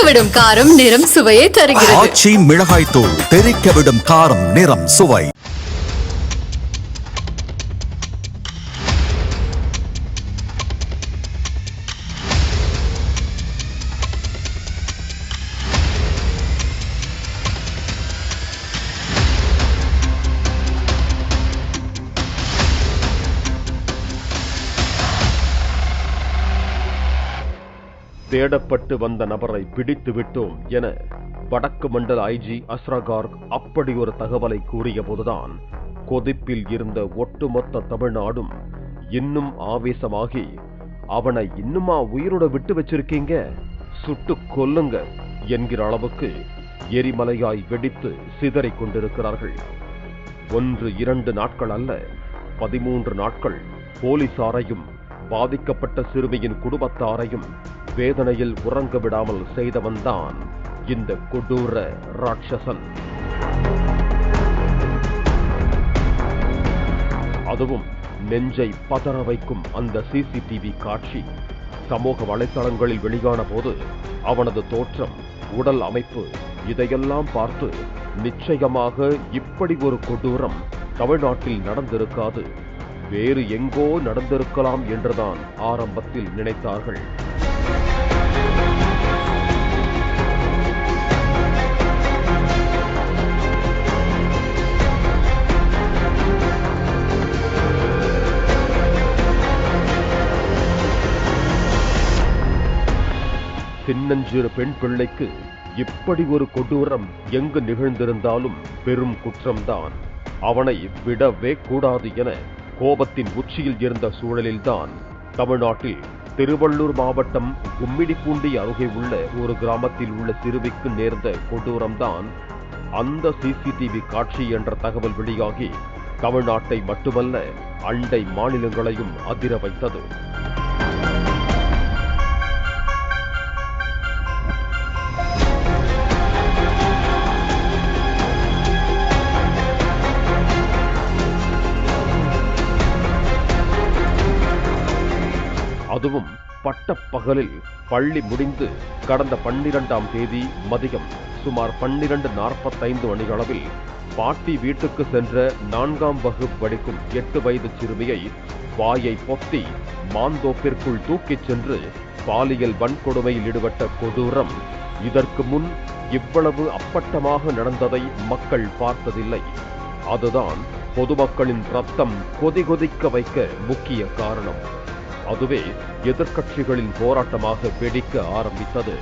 தெறிக்கவிடும் காரம் நிறம் சுவையை தருகிறது. ஆச்சி மிளகாய் தூள் தெறிக்கவிடும் காரம் நிறம் சுவை. தேடப்பட்டு வந்த நபரை பிடித்து விட்டோம் என வடக்கு மண்டல ஐஜி அஸ்ரா கார்க் அப்படி ஒரு தகவலை கூறிய போதுதான் கொதிப்பில் இருந்த ஒட்டுமொத்த தமிழ்நாடும் இன்னும் ஆவேசமாகி, அவனை இன்னுமா உயிரோட விட்டு வச்சிருக்கீங்க, சுட்டு கொல்லுங்க என்கிற அளவுக்கு எரிமலையாய் வெடித்து சிதறிக் கொண்டிருக்கிறார்கள். 1-2 நாட்கள் அல்ல, 13 நாட்கள் போலீசாரையும் பாதிக்கப்பட்ட சிறுமியின் குடும்பத்தாரையும் வேதனையில் உறங்க விடாமல் செய்தவன்தான் இந்த கொடூர ராட்சசன். அதுவும் நெஞ்சை பதற வைக்கும் அந்த சிசிடிவி காட்சி சமூக வலைத்தளங்களில் வெளியான போது அவனது தோற்றம், உடல் அமைப்பு, இதையெல்லாம் பார்த்து நிச்சயமாக இப்படி ஒரு கொடூரம் தமிழ்நாட்டில் நடந்திருக்காது, வேறு எங்கோ நடந்திருக்கலாம் என்றுதான் ஆரம்பத்தில் நினைத்தார்கள். சின்னஞ்சிறு பெண் பிள்ளைக்கு இப்படி ஒரு கொடூரம் எங்கு நிகழ்ந்திருந்தாலும் பெரும் குற்றம்தான். அவனை விடவே கூடாது என கோபத்தின் உச்சியில் இருந்த சூழலில்தான் தமிழ்நாட்டில் திருவள்ளூர் மாவட்டம் கும்மிடிப்பூண்டி அருகே உள்ள ஒரு கிராமத்தில் உள்ள சிறுமிக்கு நேர்ந்த கொடூரம்தான் அந்த சிசிடிவி காட்சி என்ற தகவல் வெளியாகி தமிழ்நாட்டை மட்டுமல்ல அண்டை மாநிலங்களையும் அதிர வைத்தது. அதுவும் பட்டப்பகலில் பள்ளி முடிந்து கடந்த 12ஆம் தேதி மதியம் சுமார் 12:45 மணியளவில் பாட்டி வீட்டுக்கு சென்ற 4ஆம் வகுப்பு படிக்கும் 8 வயது சிறுமியை வாயை பொத்தி மாந்தோப்பிற்குள் தூக்கிச் சென்று பாலியல் வன்கொடுமையில் ஈடுபட்ட கொடூரம் இதற்கு முன் இவ்வளவு அப்பட்டமாக நடந்ததை மக்கள் பார்த்ததில்லை. அதுதான் பொதுமக்களின் ரத்தம் கொதிக்க வைக்க முக்கிய காரணம். அதுவே எதிர்க்கட்சிகளின் போராட்டமாக வெடிக்க ஆரம்பித்தது.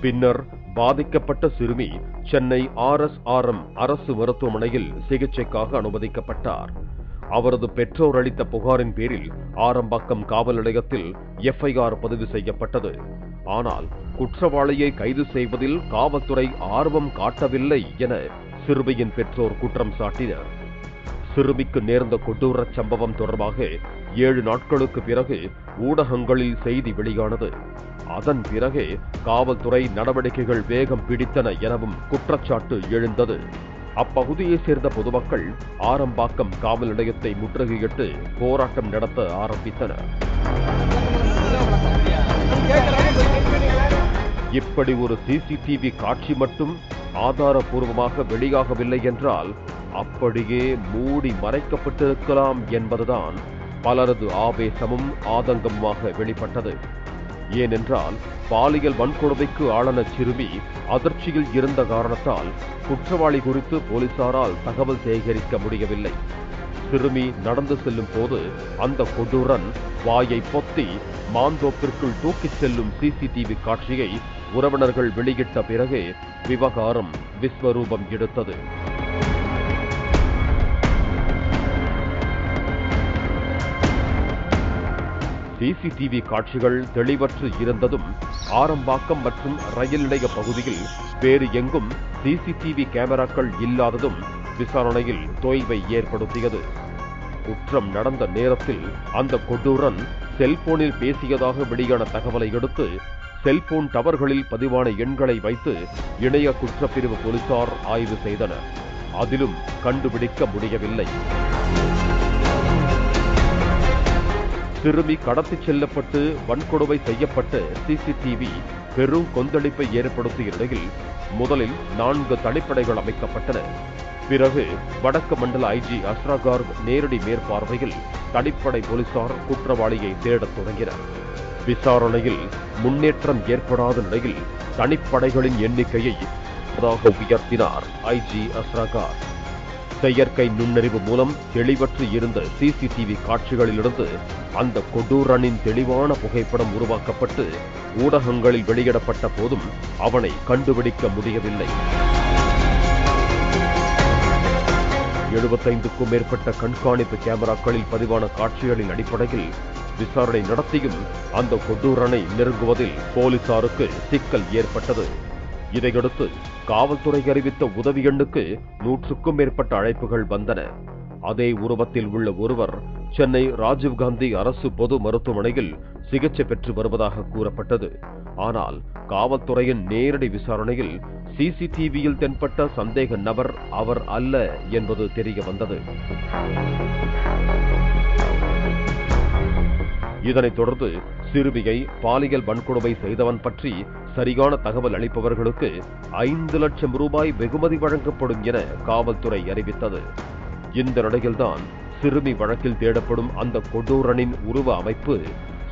பின்னர் பாதிக்கப்பட்ட சிறுமி சென்னை RSRM அரசு மருத்துவமனையில் சிகிச்சைக்காக அனுமதிக்கப்பட்டார். அவரது பெற்றோர் அளித்த புகாரின் பேரில் ஆரம்பாக்கம் காவல் நிலையத்தில் FIR பதிவு செய்யப்பட்டது. ஆனால் குற்றவாளியை கைது செய்வதில் காவல்துறை ஆர்வம் காட்டவில்லை என சிறுமியின் பெற்றோர் குற்றம் சாட்டினர். சிறுமிக்கு நேர்ந்த கொடூர சம்பவம் தொடர்பாக 7 நாட்களுக்கு பிறகு ஊடகங்களில் செய்தி வெளியானது. அதன் பிறகே காவல்துறை நடவடிக்கைகள் வேகம் பிடித்தன எனவும் குற்றச்சாட்டு எழுந்தது. அப்பகுதியைச் சேர்ந்த பொதுமக்கள் ஆரம்பாக்கம் காவல் நிலையத்தை முற்றுகையிட்டு போராட்டம் நடத்த ஆரம்பித்தனர். இப்படி ஒரு சிசிடிவி காட்சி மட்டும் ஆதாரபூர்வமாக வெளியாகவில்லை என்றால் அப்படியே மூடி மறைக்கப்பட்டிருக்கலாம் என்பதுதான் பலரது ஆவேசமும் ஆதங்கமுமாக வெளிப்பட்டது. ஏனென்றால் பாலியல் வன்கொடுமைக்கு ஆளான சிறுமி அதிர்ச்சியில் இருந்த காரணத்தால் குற்றவாளி குறித்து போலீசாரால் தகவல் சேகரிக்க முடியவில்லை. சிறுமி நடந்து செல்லும் போது அந்த கொடூரன் வாயை பொத்தி மாந்தோப்பிற்குள் தூக்கிச் செல்லும் சிசிடிவி காட்சியை உறவினர்கள் வெளியிட்ட பிறகே விவகாரம் விஸ்வரூபம் எடுத்தது. சிசிடிவி காட்சிகள் தெளிவற்று இருந்ததும் ஆரம்பாக்கம் மற்றும் ரயில் நிலைய பகுதியில் வேறு எங்கும் சிசிடிவி கேமராக்கள் இல்லாததும் விசாரணையில் தொய்வை ஏற்படுத்தியது. குற்றம் நடந்த நேரத்தில் அந்த கொடூரன் செல்போனில் பேசியதாக வெளியான தகவலை அடுத்து செல்போன் டவர்களில் பதிவான எண்களை வைத்து இணைய குற்றப்பிரிவு போலீசார் ஆய்வு செய்தனர். அதிலும் கண்டுபிடிக்க முடியவில்லை. சிறுமி கடத்திச் செல்லப்பட்டு வன்கொடுமை செய்யப்பட்ட சிசிடிவி பெரும் கொந்தளிப்பை ஏற்படுத்திய நிலையில் முதலில் 4 தனிப்படைகள் அமைக்கப்பட்டன. பிறகு வடக்கு மண்டல ஐஜி அஸ்ரா கார்க் நேரடி மேற்பார்வையில் தனிப்படை போலீசார் குற்றவாளியை தேடத் தொடங்கினர். விசாரணையில் முன்னேற்றம் ஏற்படாத நிலையில் தனிப்படைகளின் எண்ணிக்கையை உயர்த்தினார் ஐஜி அஸ்ரா கார்க். செயற்கை நுண்ணறிவு மூலம் தெளிவற்று இருந்த சிசிடிவி காட்சிகளிலிருந்து அந்த கொடூரனின் தெளிவான புகைப்படம் உருவாக்கப்பட்டு ஊடகங்களில் வெளியிடப்பட்ட போதும் அவனை கண்டுபிடிக்க முடியவில்லை. 75க்கும் மேற்பட்ட கண்காணிப்பு கேமராக்களில் பதிவான காட்சிகளின் அடிப்படையில் விசாரணை நடத்தியும் அந்த கொடூரனை நெருங்குவதில் போலீசாருக்கு சிக்கல் ஏற்பட்டது. இதையடுத்து காவல்துறை அறிவித்த உதவி எண்ணுக்கு 100க்கும் மேற்பட்ட அழைப்புகள் வந்தன. அதே உருவத்தில் உள்ள ஒருவர் சென்னை ராஜீவ்காந்தி அரசு பொது மருத்துவமனையில் சிகிச்சை பெற்று வருவதாக கூறப்பட்டது. ஆனால் காவல்துறையின் நேரடி விசாரணையில் சிசிடிவியில் தென்பட்ட சந்தேக நபர் அவர் அல்ல என்பது தெரிய வந்தது. இதனைத் தொடர்ந்து சிறுமியை பாலியல் வன்கொடுமை செய்தவன் பற்றி சரியான தகவல் அளிப்பவர்களுக்கு 5 லட்சம் ரூபாய் வெகுமதி வழங்கப்படும் என காவல்துறை அறிவித்தது. இந்த நிலையில்தான் சிறுமி வழக்கில் தேடப்படும் அந்த கொடூரனின் உருவ அமைப்பு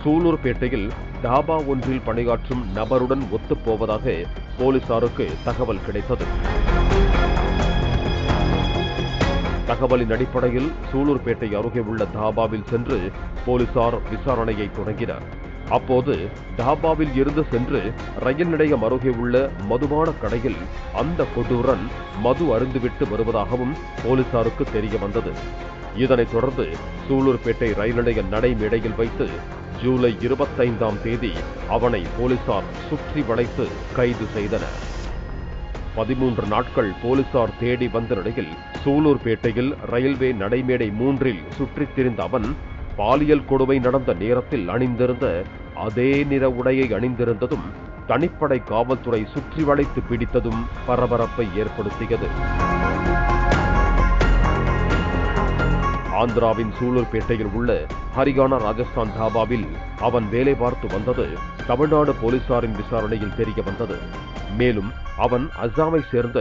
சூலூர்பேட்டையில் டாபா ஒன்றில் பணியாற்றும் நபருடன் ஒத்துப்போவதாக போலீசாருக்கு தகவல் கிடைத்தது. தகவலின் அடிப்படையில் சூலூர்பேட்டை அருகே உள்ள தாபாவில் சென்று போலீசார் விசாரணையை தொடங்கினர். அப்போது தாபாவில் இருந்து சென்று ரயில் நிலையம் அருகே உள்ள மதுபான கடையில் அந்த கொடூரன் மது அருந்துவிட்டு வருவதாகவும் போலீசாருக்கு தெரிய வந்தது. இதனைத் தொடர்ந்து சூலூர்பேட்டை ரயில் நிலைய நடைமேடையில் வைத்து ஜூலை 25ஆம் தேதி அவனை போலீசார் சுற்றி வளைத்து கைது செய்தனர். 13 நாட்கள் போலீசார் தேடி வந்த நிலையில் சூலூர்பேட்டையில் ரயில்வே நடைமேடை 3இல் சுற்றித் திரிந்த அவன் பாலியல் கொடுமை நடந்த நேரத்தில் அணிந்திருந்த அதே நிற உடையை அணிந்திருந்ததும் தனிப்படை காவல்துறை சுற்றி வளைத்து பிடித்ததும் பரபரப்பை ஏற்படுத்தியது. ஆந்திராவின் சூலூர்பேட்டையில் உள்ள ஹரியானா ராஜஸ்தான் தாபாவில் அவன் வேலை பார்த்து வந்தது தமிழ்நாடு போலீசாரின் விசாரணையில் தெரிய வந்தது. மேலும் அவன் அசாமை சேர்ந்த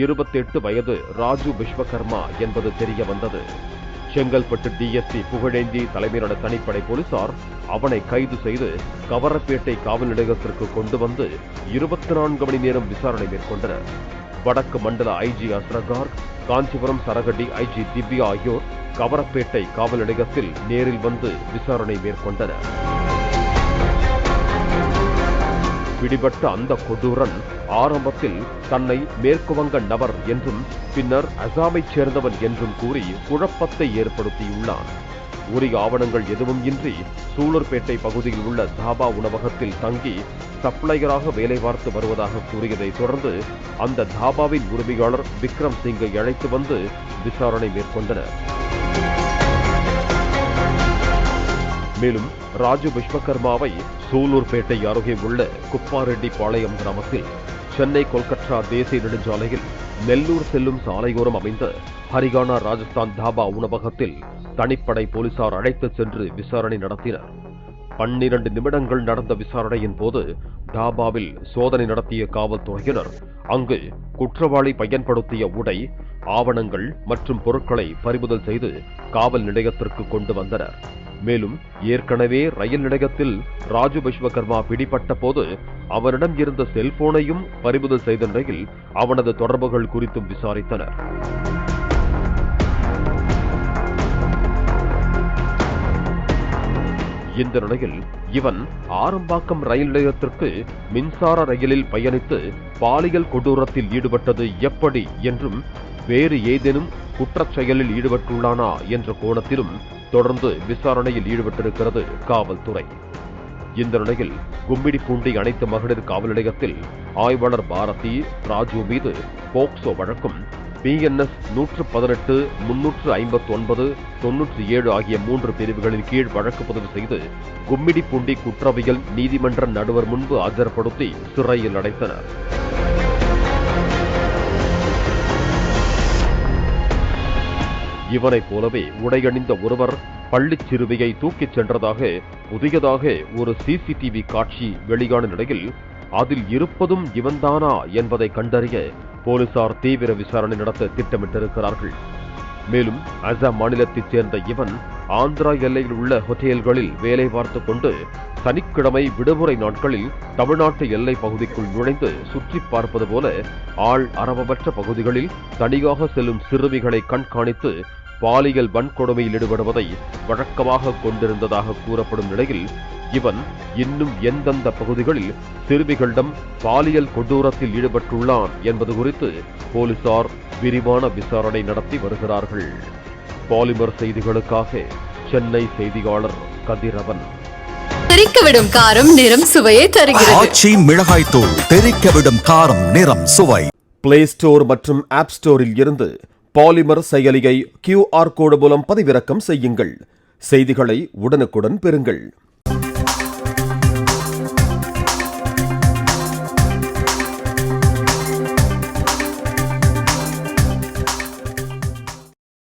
28 வயது ராஜு விஸ்வகர்மா என்பது தெரிய வந்தது. செங்கல்பட்டு டிஎஸ்பி புகழேந்தி தலைமையிலான தனிப்படை போலீசார் அவனை கைது செய்து கவரப்பேட்டை காவல் நிலையத்திற்கு கொண்டு வந்து 24 மணி நேரம் விசாரணை மேற்கொண்டனர். வடக்கு மண்டல ஐஜி அஸ்ரா கார்க், காஞ்சிபுரம் சரகடி ஐஜி திவ்யா ஆகியோர் கவரப்பேட்டை காவல் நிலையத்தில் நேரில் வந்து விசாரணை மேற்கொண்டனர். பிடிபட்ட அந்த கொடூரன் ஆரம்பத்தில் தன்னை மேற்கு வங்க நபர் என்றும் பின்னர் அசாமைச் சேர்ந்தவன் என்றும் கூறி குழப்பத்தை ஏற்படுத்தியுள்ளான். உரிய ஆவணங்கள் எதுவும் இன்றி சூலூர்பேட்டை பகுதியில் உள்ள தாபா உணவகத்தில் தங்கி சப்ளையராக வேலை பார்த்து வருவதாக கூறியதை தொடர்ந்து அந்த தாபாவின் உரிமையாளர் விக்ரம் சிங்கை அழைத்து வந்து விசாரணை மேற்கொண்டனர். மேலும் ராஜு விஸ்வகர்மாவை சூலூர்பேட்டை அருகே உள்ள குப்பாரெட்டி பாளையம் கிராமத்தில் சென்னை கொல்கத்தா தேசிய நெடுஞ்சாலையில் நெல்லூர் செல்லும் சாலையோரம் அமைந்த ஹரியானா ராஜஸ்தான் தாபா உணவகத்தில் தனிப்படை போலீசார் அழைத்துச் சென்று விசாரணை நடத்தினர். 12 நிமிடங்கள் நடந்த விசாரணையின் போது தாபாவில் சோதனை நடத்திய காவல்துறையினர் அங்கு குற்றவாளி பயன்படுத்திய உடை, ஆவணங்கள் மற்றும் பொருட்களை பறிமுதல் செய்து காவல் நிலையத்திற்கு கொண்டு வந்தனர். மேலும் ஏற்கனவே ரயில் நிலையத்தில் ராஜு விஸ்வகர்மா பிடிபட்ட போது அவரிடம் இருந்த செல்போனையும் பறிமுதல் செய்த நிலையில் அவனது தொடர்புகள் குறித்தும் விசாரித்தனர். இந்த நிலையில் இவன் ஆரம்பாக்கம் ரயில் நிலையத்திற்கு மின்சார ரயிலில் பயணித்து பாலியல் கொடூரத்தில் ஈடுபட்டது எப்படி என்றும் வேறு ஏதேனும் குற்றச் செயலில் ஈடுபட்டுள்ளானா என்ற கோணத்திலும் தொடர்ந்து விசாரணையில் ஈடுபட்டிருக்கிறது காவல்துறை. இந்த நிலையில் கும்மிடிப்பூண்டி அனைத்து மகளிர் காவல் நிலையத்தில் ஆய்வாளர் பாரதி ராஜு மீது போக்சோ வழக்கும் BNS 118, 359, 97 ஆகிய 3 பிரிவுகளின் கீழ் வழக்கு பதிவு செய்து கும்மிடிப்பூண்டி குற்றவியல் நீதிமன்ற நடுவர் முன்பு ஆஜர்படுத்தி சிறையில் அடைத்தனர். இவனைப் போலவே உடையணிந்த ஒருவர் பள்ளிச் சிறுமியை தூக்கிச் சென்றதாக புதியதாக ஒரு CCTV காட்சி வெளியான நிலையில் அதில் இருப்பதும் இவன்தானா என்பதை கண்டறிய போலீசார் தீவிர விசாரணை நடத்த திட்டமிட்டிருக்கிறார்கள். மேலும் அசாம் மாநிலத்தைச் சேர்ந்த இவன் ஆந்திரா எல்லையில் உள்ள ஹோட்டல்களில் வேலை பார்த்துக் கொண்டு சனிக்கிழமை விடுமுறை நாட்களில் தமிழ்நாட்டு எல்லை பகுதிக்குள் நுழைந்து சுற்றி பார்ப்பது போல ஆள் அரவமற்ற பகுதிகளில் தனியாக செல்லும் சிறுமிகளை கண்காணித்து பாலியல் வன்கொடுமையில் ஈடுபடுவதை வழக்கமாக கொண்டிருந்ததாக கூறப்படும் நிலையில் இவன் இன்னும் எந்தெந்த பகுதிகளில் சிறுமிகளிடம் பாலியல் கொடூரத்தில் ஈடுபட்டுள்ளான் என்பது குறித்து போலீசார் விரிவான விசாரணை நடத்தி வருகிறார்கள். பாலிமர் செய்திகளுக்காக சென்னை செய்தியாளர் கதிரவன். தெறிக்கவிடும் காரம் நிறம் சுவையை தருகிறது. ஆச்சி மிளகாய் தூள் தெறிக்கவிடும் காரம் நிறம் சுவை. பிளே ஸ்டோர் மற்றும் ஆப் ஸ்டோரில் இருந்து பாலிமர் செயலியை QR கோடு மூலம் பதிவிறக்கம் செய்யுங்கள். செய்திகளை உடனுக்குடன் பெறுங்கள்.